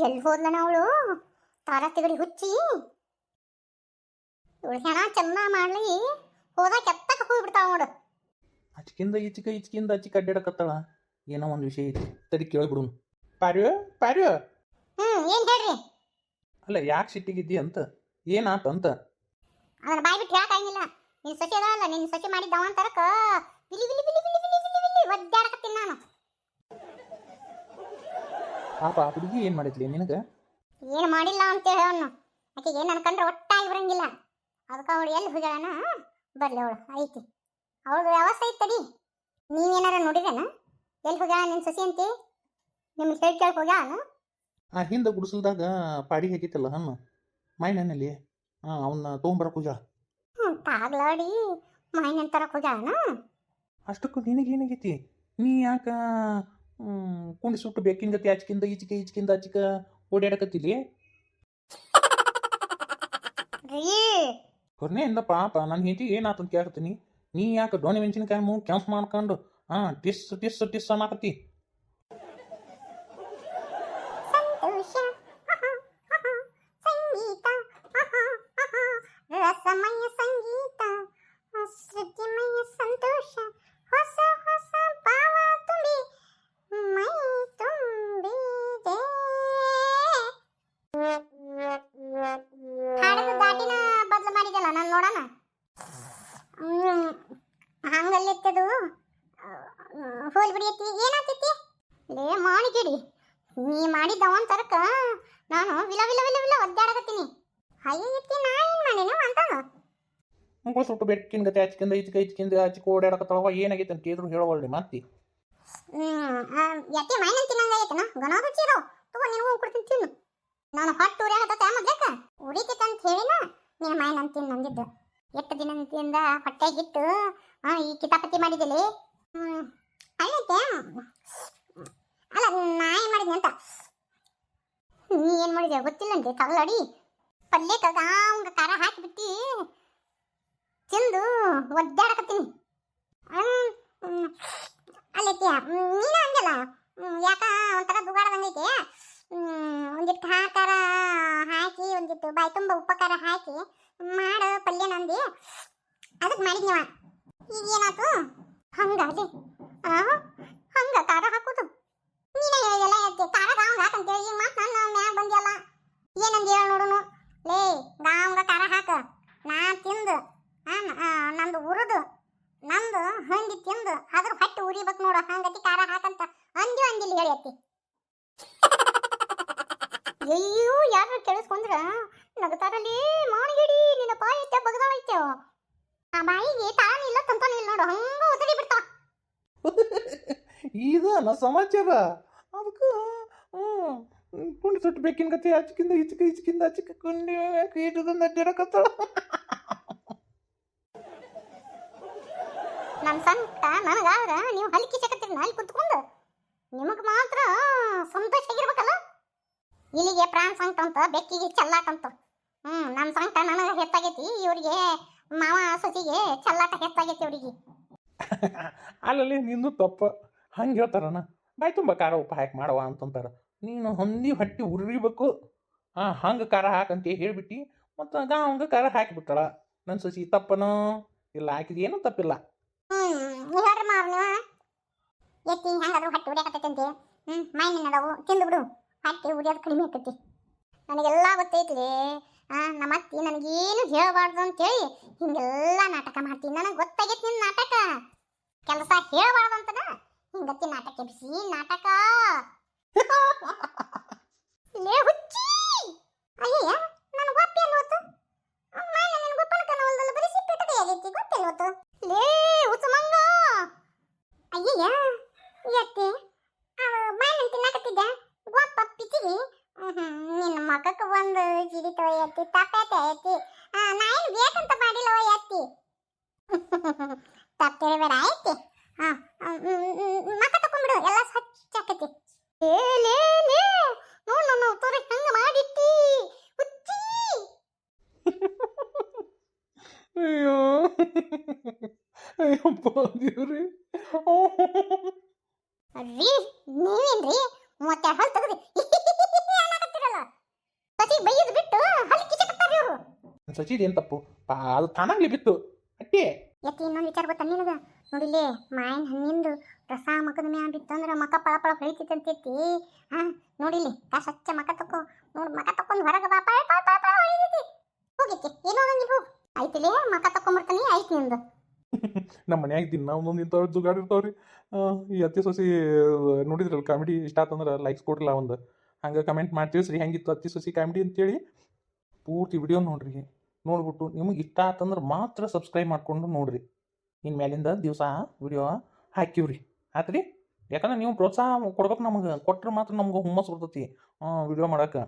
ಎಲ್ಲಿ ಹೋದ್ಲನ ಅವಳು ತಾರ ತಿಗಡಿ ಹುಚ್ಚಿ ಇವಳು ಹೆಣ ಚಂದ ಮಾಡ್ಲಿ ಹೋದಾಗ ಕೆತ್ತಕ್ಕೆ ಹೋಗ್ಬಿಡ್ತಾವ ನೋಡು. ಆಚಿಕಿಂದ ಈಚಿಕಿಂದ ಆಚಿಕ ಅಡ್ಡಾಡಕತ್ತಾಳ. ಏನೋ ಒಂದು ವಿಷಯ ಐತಿ, ತಡಿ ಕೇಳ್ಬಿಡು. ಪಾರ್ಯ ಪಾರ್ಯ, ಏನ್ ಹೇಳ್ರಿ? ಅಲ್ಲ ಯಾಕೆ ಸಿಟ್ಟಿಗಿದ್ದಿ ಅಂತ, ಏನಾತಂತ? ಅದನ್ನ ಬಾಯ್ ಬಿಟ್ಟು ಯಾಕಾಗಿಲ್ಲ. ನಿನ್ ಸೊಸೆ ಅದಲ್ಲ, ನಿನ್ ಸೊಸೆ ಮಾಡಿದ್ದವ ಅಂತರಕ ಬಿಲಿ ಬಿಲಿ ಬಿಲಿ ಬಿಲಿ ಬಿಲಿ ಬಿಲಿ ಬಿಲಿ ಒದ್ದಾಡಕತ್ತೀನಿ ನಾನು. ಪಾಪ ಆ ಹುಡುಗಿ ಏನು ಮಾಡಿದ್ಲಿ ನಿನಗೆ? ಏನು ಮಾಡಿಲ್ಲ ಅಂತೇಳಿ ಅವನು ಆಕೆಗೆ ಏನು ಅನ್ಕೊಂಡ್ರೆ ಒಟ್ಟಾಗಿ ಬರಂಗಿಲ್ಲ. ಅದಕ್ಕೆ ಅವಳು ಎಲ್ಲಿ ಹೋಗ್ಯಾಳನ ಬರ್ಲಿ, ಅವಳು ಐತಿ, ಅವಳದು ವ್ಯವಸ್ಥೆ ಐತಿ. ತಡಿ, ನೀವೇನಾರ ನೋಡಿದೇನ ಎಲ್ಲಿ ಹೋಗ್ಯಾಳ ನಿನ್ನ ಸೊಸೆ ಅಂತಿ? ನಿಮ್ಗೆ ಹೇಳಿ ಕೇಳಿ ಹೋಗ್ಯಾಳ? ಆ ಹಿಂದೆ ಗುಡಿಸಲ್ದಾಗ ಪಾಡಿ ಹೇಗಿತ್ತಲ್ಲ ಹಣ್ಣು ಮೈನಲ್ಲಿ, ಅವನ್ನ ತೊಗೊಂಬರಕ್ಕೆ ಹೋಗ್ಯಾಳ. ತಾಗ್ಲಾಡಿ ಮೈನ್ ತರಕ್ ಹೋಗ್ಯಾಳನ? ಅಷ್ಟಕ್ಕೂ ನಿನಗೇನಾಗೈತಿ? ನೀ ಯಾಕೆ ಕುಂಡಿ ಸುಟ್ಟು ಬೇಕಿನ ಗತಿ ಆಚಿಕಿಂದ ಈಚಿಕಿಂದ ಆಚಿಕ ಓಡಾಡಕತ್ತಿಲಿ? ಕೊನೆಯಿಂದ ಪಾಪ ನನ್ನ ಹೆಂಡತಿ ಏನಾತಂತ ಕೇಳ್ತೀನಿ. ನೀ ಯಾಕೆ ಡೋಣಿ ಮೆಣಸಿನಕಾಯಿ ಮೂಗು ಕೆಂಪು ಮಾಡ್ಕೊಂಡು ಟಿಸ್ ಟಿಸ್ ಟಿಸ್ ಅನ್ನಕತ್ತಿ? ರಸಮಯ ಸಂಗೀತ, ಶ್ರುತಿಮಯ ಸಂತೋಷ, ಹೊಸ ಹೊಸ ಭಾವ ತುಂಬಿ ಮೈ ತುಂಬಿದೆ. ಹಾಡದ ದಾಟಿನ ಬದಲು ಮಾಡಿದಲ್ಲ ನಾನು ನೋಡೋಣ. ಹಂಗಲ್ಲಿತ್ತದು ಹೋಲ್ ಬಿಡಿಯತಿ ಏನಾಗ್ತೈತಿ? ಲೇ ಮಾಡಿಕಿಡಿ, ನೀ ಮಾಡಿದ್ದವ ಅಂತರಕ ನಾನು ವಿಲ ವಿಲ ವಿಲ ವಿಲ ಒದ್ದಾಡಕತ್ತೀನಿ. ಅಯ್ಯತ್ತಿ ನಾ ಏನು ಮಾಡೇನು ಅಂತಾನ ಮೂಗು ಸುಟ್ಟು ಬೇಕಿನ ಗತಿ ಆಚಿಕಿಂದ ಈಚಿಕಿಂದ ಆಚಿಕ ಓಡಾಡಕತ್ತಳವ. ಏನಾಗೈತೆ ಅಂತ ಕೇಳಿದ್ರು ಹೇಳವಳ್ಳಿ ಮಾತಿ. ಯಾಕೆ ಮೈನ ತಿನ್ನಂಗಾಗೈತನ ಗನಾದ ಚೀರೋ ತಗೋ ನಿನಗೂ ಕೊಡ್ತೀನಿ ತಿನ್ನು. ನಾನು ಹೊಟ್ಟು ಉರಿಯಾಗತ್ತ ಮೊದ್ಲೇಕ ಉರಿತೈತೆ ಅಂತ ಹೇಳಿನ ನೀನು ಮೈನ ಅಂತೀನಿ ನಂದಿದ್ದು. ಎಷ್ಟು ದಿನದಿಂದ ಹೊಟ್ಟೆಗಿಟ್ಟು ಈ ಕಿತಾಪತಿ ಮಾಡಿದಿಲಿ. ಅಲ್ಲೈತೆ ಅಲ್ಲ ನಾ ಏನು ಮಾಡಿದ್ನಿ ಅಂತ ನೀ ಏನು ಮಾಡಿದೆ ಗೊತ್ತಿಲ್ಲಂತೆ. ತಗಲಡಿ ಪಲ್ಯಕ್ಕೆ ಅವಂಗ ಖಾರ ಹಾಕಿಬಿಟ್ಟು ತಿಂದು ಒದ್ದಾಡಕತ್ತೀನಿ. ಅಲ್ಲೈತಿ ನೀನ ಹಂಗಲ್ಲ ಯಾಕ ಒಂಥರ ದುಗಾಡದಂಗೈತಿ. ಒಂದಿಟ್ಟು ಖಾರ ಹಾಕಿ ಒಂದಿಟ್ಟು ಬಾಯಿ ತುಂಬ ಉಪಕಾರ ಹಾಕಿ ಮಾಡು ಪಲ್ಯ ನಂದಿ, ಅದಕ್ಕೆ ಮಾಡಿದ್ನವ. ಈಗ ಏನಾಯ್ತು? ಹಂಗಾದಿ ಹಂಗ ಖಾರ ಹಾಕೋದು ನೀನ ಹೇಳಿದೆಲ್ಲ ಎತ್ತಿ ಖಾರ ಗಾವಂಗ ಹಾಕಂತೇಳಿ ಈಗ ಮಾತು ನನ್ನ ಮ್ಯಾಗ ಬಂದಿಯಲ್ಲ. ಏನಂದು ಹೇಳಿ ನೋಡುನು. ಲೇ ಗಾವಂಗ ಖಾರ ಹಾಕ, ನಾ ತಿಂದು ನಂದು ಉರಿದು ನಂದು ಹಂದಿ ತಿಂದು ಅದ್ರ ಹೊಟ್ಟೆ ಉರಿಬೇಕು ನೋಡು. ಹಂಗತಿ ಖಾರ ಹಾಕಂತ ಅಂದಿಲ್ಲ ಹೇಳಿ ಅತ್ತಿ. ಅಯ್ಯೋ ಯಾರು ಕೇಳಿಸ್ಕೊಂಡ್ರ ನಗತಾರಲ್ಲಿ ಮಾಣಿಗಿಡಿ ನಿನ್ನ ಬಾಯಿ ಐತೆ ಬಗದಾಳೈತೆ. ಆ ಬಾಯಿಗೆ ತಾನೇ ಇಲ್ಲ ತಂತಾನೆ ಇಲ್ಲ ನೋಡು, ಹಂಗ ಒದರಿ ಬಿಡ್ತಾವ. ಇದನ್ನ ಸಮಾಚಾರ. ಅದಕ್ಕೆ ಕುಂಡಿ ಸುಟ್ಟು ಬೇಕಿನ ಗತಿ ಆಚಿಕಿಂದ ಈಚಿಕಿಂದ ಆಚಿಕ ಕುಂಡಿ ಕೀಟದಿಂದ ಅಡ್ಡಾಡಕತ್ತಾಳ. ನನ್ನ ಸಂಕಟ ನನಗಾದ್ರ ನೀವು ಹಲ್ಕಿ ಚಕತ್ತೀರಿ ಅಲ್ಲಿ ಕುತ್ಕೊಂಡು ನಿಮಗೆ ಮಾತ್ರ ಸಂತೋಷ ಆಗಿರ್ಬೇಕಲ್ಲ. ಇಲ್ಲಿಗೆ ಪ್ರಾಣ ಸಂಕಟ ಅಂತ ಬೆಕ್ಕಿಗೆ ಚೆಲ್ಲಾಟಂತ. ನನ್ನ ಸಂಕಟ ನನಗೆ ಹೆಚ್ಚಾಗೈತಿ, ಇವ್ರಿಗೆ ಮಾವ ಸೊಸಿಗೆ ಚೆಲ್ಲಾಟ ಹೆಚ್ಚಾಗೈತಿ ಅವ್ರಿಗೆ. ಅಲ್ಲಲ್ಲಿ ನಿಂದು ತಪ್ಪ. ಹಂಗೆ ಹೇಳ್ತಾರನ ಬಾಯಿ ತುಂಬ ಖಾರ ಉಪ್ಪು ಹಾಕಿ ಮಾಡವ ಅಂತಂತಾರೆ. ನೀನು ಹೊಂದಿ ಹೊಟ್ಟೆ ಉರಿಬೇಕು ಹಂಗೆ ಖಾರ ಹಾಕಂತ ಹೇಳ್ಬಿಟ್ಟು ಮತ್ತು ಹಂಗೆ ಖಾರ ಹಾಕಿಬಿಟ್ಟಾಳ ನನ್ನ ಸೊಸಿ. ತಪ್ಪನೋ ಇಲ್ಲ ಹಾಕಿದ ಏನೂ ತಪ್ಪಿಲ್ಲ. ಹೇಳ್ರಿ ಮಾವ ನೀವು ಎತ್ತಿ ಹೆಂಗಾದ್ರು ಹೊಟ್ಟೆ ಉರಿಯಾಕತ್ತೈತಂತೆ. ಮೈನಿನದವು ತಿಂದು ಬಿಡು, ಹೊಟ್ಟೆ ಉರಿಯೋದು ಕಡಿಮೆ ಆಕೈತಿ. ನನಗೆಲ್ಲ ಗೊತ್ತೈತ್ರಿ. ನಮ್ಮ ಅತ್ತಿ ನನಗೇನು ಹೇಳಬಾರ್ದು ಅಂತೇಳಿ ಹಿಂಗೆಲ್ಲ ನಾಟಕ ಮಾಡ್ತೀನಿ. ನನಗೆ ಗೊತ್ತಾಗೈತಿ ನಿನ್ನ ನಾಟಕ ಕೆಲಸ ಹೇಳಬಾರ್ದು ಅಂತದ ಹಿಂಗತ್ತಿ ನಾಟಕ ಬಿಸಿ ನಾಟಕ. ಲೇ ಹುಚ್ಚಿ, ಅಯ್ಯಯ್ಯ ನನ್ನ ಗೊಪ್ಪಿ ಅಲ್ವತ್ತು ಮೈನ ನಿನ್ನ ಗೊಪ್ಪನಕನ ಹೊಲದಲ್ಲಿ ಬರೀ ಸಿಪ್ಪೆಟದೆ ಆಗೈತಿ ಗೊತ್ತಿಲ್ವತ್ತು. ಲೇ ಹುಚ್ಚಮಂಗ, ಅಯ್ಯಯ್ಯ ಎತ್ತಿ ಮೈನ ತಿನ್ನಕತ್ತಿದ್ದ ಗೊಪ್ಪ ಪಿಚಿಗಿ ನಿನ್ನ ಮಗಕ್ಕೆ ಒಂದು ಜಿಡಿತವ ಎತ್ತಿ ತಪ್ಪೈತೆ ಎತ್ತಿ. ನಾ ಏನು ಬೇಕಂತ ಮಾಡಿಲ್ಲವ ಎತ್ತಿ, ತಪ್ಪಿರಬೇಡ ಐತಿ. ಮಕ್ಕ ತಕೊಂಡ್ಬಿಡು ಎಲ್ಲ ಸ್ವಚ್ಛಾಕತಿ. ಲೇ ನೋಡು ನನ್ನ ಉತ್ತರ ಹಂಗೆ ಮಾಡಿಟ್ಟಿ ಹುಚ್ಚಿ. ಅಯ್ಯೋ ಅಯ್ಯಪ್ಪ ದೇವ್ರಿ. ರೀ ನೀವೇನ್ರಿ 32 ಹಲ್ ತೆಗೆದು ಸಚಿದೇನು ತಪ್ಪು ಅದು ತಾನಾಗ್ಲಿ ಬಿತ್ತು ಅಟ್ಟೆ. ಯಾಕೆ ಇನ್ನೊಂದು ವಿಚಾರ ಗೊತ್ತಾ ನಿನಗೆ? ನೋಡಿಲ್ಲೇ ಮಾವಿನ ಹಣ್ಣಿಂದು ರಸ ಮಕದ ಮ್ಯಾಲ ಬಿತ್ತಂದ್ರೆ ಮಕ ಪಳ ಪಳ ಹೊಳಿತೈತಿ ಅಂತೈತಿ. ಹಾಂ ನೋಡಿಲ್ಲಿ ಸ್ವಚ್ಛ ಮಕ ತಕೋ, ನೋಡಿ ಮಕ ತಕೊಂಡು ಹೊರಗೆ ಬಾ, ಪಳ ಪಳ ಪಳ ಪಳ ಹೊಳಿತೈತಿ. ಹೋಗಿಕ್ಕೆ ಏನೋ ನೀವು ಹೋಗು, ಆಯ್ತಿಲ್ಲೇ ಮಕ ತಕೊಂಬರ್ತಾನೆ, ಆಯ್ತು ನಿಂದು. ನಮ್ಮ ಮನ್ಯಾಗ ದಿನ ಒಂದೊಂದು ಇಂಥವ್ರು ಜುಗಾಡ್ ಇರ್ತಾವ್ರಿ. ಈ ಅತ್ತಿ ಸೊಸಿ ನೋಡಿದ್ರಲ್ಲ ಕಾಮಿಡಿ ಇಷ್ಟ ಆತಂದ್ರೆ ಲೈಕ್ಸ್ ಕೊಡ್ರಲ್ಲ ಒಂದು ಹಂಗೆ ಕಮೆಂಟ್ ಮಾಡಿ ತಿಳಿಸ್ರಿ ಹೆಂಗಿತ್ತು ಅತ್ತಿ ಸೊಸಿ ಕಾಮಿಡಿ ಅಂತೇಳಿ. ಪೂರ್ತಿ ವಿಡಿಯೋ ನೋಡ್ರಿ, ನೋಡ್ಬಿಟ್ಟು ನಿಮಗೆ ಇಷ್ಟ ಆತಂದ್ರೆ ಮಾತ್ರ ಸಬ್ಸ್ಕ್ರೈಬ್ ಮಾಡ್ಕೊಂಡು ನೋಡ್ರಿ. ಇನ್ನು ಮೇಲಿಂದ ದಿವಸ ವಿಡಿಯೋ ಹಾಕಿವ್ರಿ ಆತ್ರಿ. ಯಾಕಂದ್ರೆ ನೀವು ಪ್ರೋತ್ಸಾಹ ಕೊಡ್ಬೇಕು ನಮಗೆ, ಕೊಟ್ರೆ ಮಾತ್ರ ನಮ್ಗೆ ಹುಮ್ಮಸ್ ಬರ್ತೈತಿ ವಿಡಿಯೋ ಮಾಡಕ್ಕೆ.